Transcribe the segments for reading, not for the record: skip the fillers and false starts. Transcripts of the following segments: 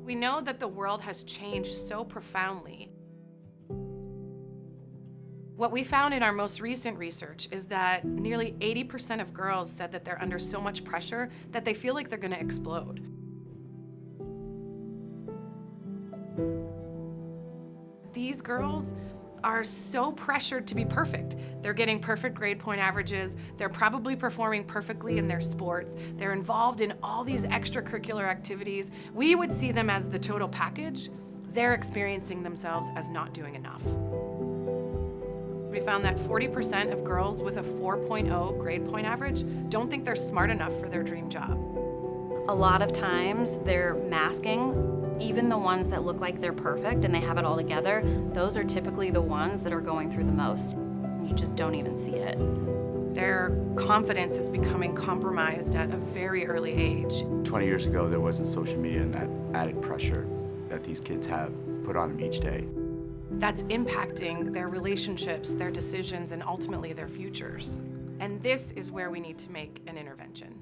We know that the world has changed so profoundly. What we found in our most recent research is that nearly 80% of girls said that they're under so much pressure that they feel like they're going to explode. These girls are so pressured to be perfect. They're getting perfect grade point averages, they're probably performing perfectly in their sports, they're involved in all these extracurricular activities. We would see them as the total package. They're experiencing themselves as not doing enough. We found that 40% of girls with a 4.0 grade point average don't think they're smart enough for their dream job. A lot of times they're masking, even the ones that look like they're perfect and they have it all together, those are typically the ones that are going through the most. You just don't even see it. Their confidence is becoming compromised at a very early age. 20 years ago, there wasn't social media and that added pressure that these kids have put on them each day. That's impacting their relationships, their decisions, and ultimately their futures. And this is where we need to make an intervention.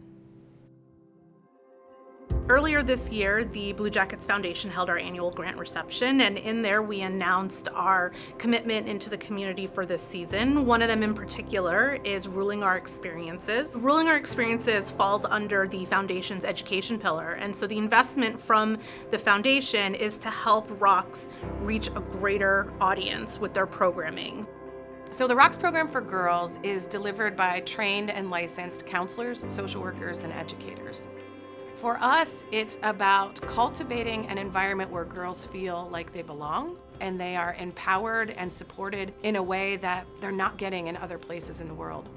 Earlier this year, the Blue Jackets Foundation held our annual grant reception, and in there we announced our commitment into the community for this season. One of them in particular is Ruling Our Experiences. Ruling Our Experiences falls under the foundation's education pillar, and so the investment from the foundation is to help ROX reach a greater audience with their programming. So the ROX program for girls is delivered by trained and licensed counselors, social workers, and educators. For us, it's about cultivating an environment where girls feel like they belong and they are empowered and supported in a way that they're not getting in other places in the world.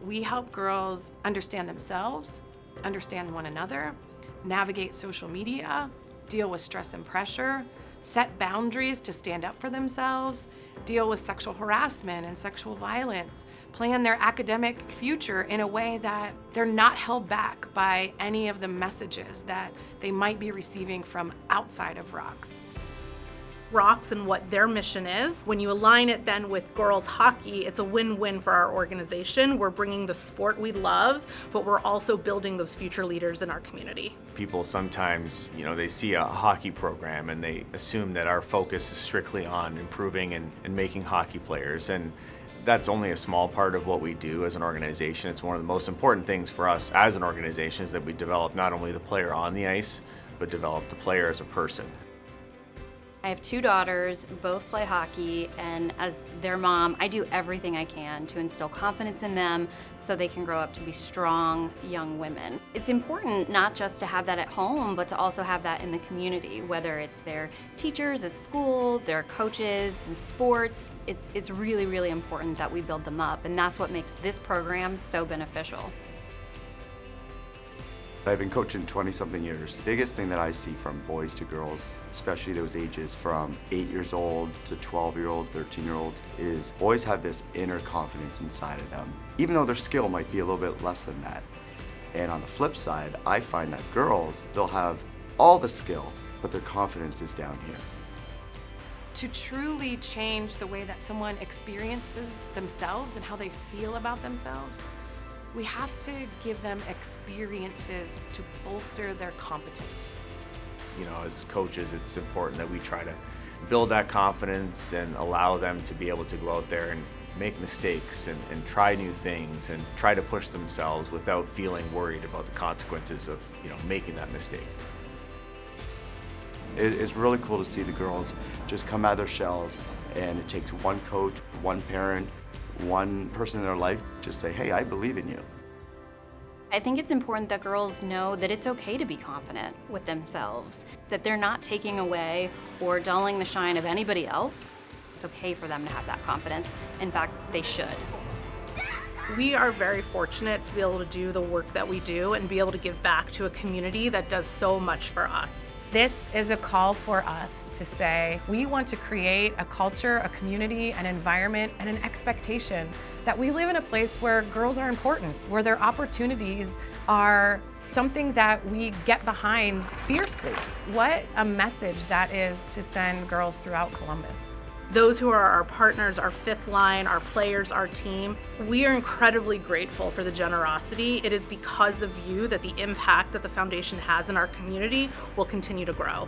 We help girls understand themselves, understand one another, navigate social media, deal with stress and pressure, set boundaries to stand up for themselves, deal with sexual harassment and sexual violence, plan their academic future in a way that they're not held back by any of the messages that they might be receiving from outside of ROX. ROX and what their mission is. When you align it then with girls hockey, it's a win-win for our organization. We're bringing the sport we love, but we're also building those future leaders in our community. People sometimes, they see a hockey program and they assume that our focus is strictly on improving and making hockey players. And that's only a small part of what we do as an organization. It's one of the most important things for us as an organization is that we develop not only the player on the ice, but develop the player as a person. I have 2 daughters, both play hockey, and as their mom, I do everything I can to instill confidence in them so they can grow up to be strong young women. It's important not just to have that at home, but to also have that in the community, whether it's their teachers at school, their coaches in sports. It's really, really important that we build them up, and that's what makes this program so beneficial. I've been coaching 20-something years. The biggest thing that I see from boys to girls, especially those ages from 8 years old to 12-year-old, 13-year-olds, is boys have this inner confidence inside of them, even though their skill might be a little bit less than that. And on the flip side, I find that girls, they'll have all the skill, but their confidence is down here. To truly change the way that someone experiences themselves and how they feel about themselves, we have to give them experiences to bolster their competence. As coaches, it's important that we try to build that confidence and allow them to be able to go out there and make mistakes and try new things and try to push themselves without feeling worried about the consequences of, making that mistake. It's really cool to see the girls just come out of their shells, and it takes one coach, one parent, one person in their life just say, hey, I believe in you. I think it's important that girls know that it's okay to be confident with themselves, that they're not taking away or dulling the shine of anybody else. It's okay for them to have that confidence. In fact, they should. We are very fortunate to be able to do the work that we do and be able to give back to a community that does so much for us. This is a call for us to say, we want to create a culture, a community, an environment, and an expectation that we live in a place where girls are important, where their opportunities are something that we get behind fiercely. What a message that is to send girls throughout Columbus. Those who are our partners, our fifth line, our players, our team, we are incredibly grateful for the generosity. It is because of you that the impact that the foundation has in our community will continue to grow.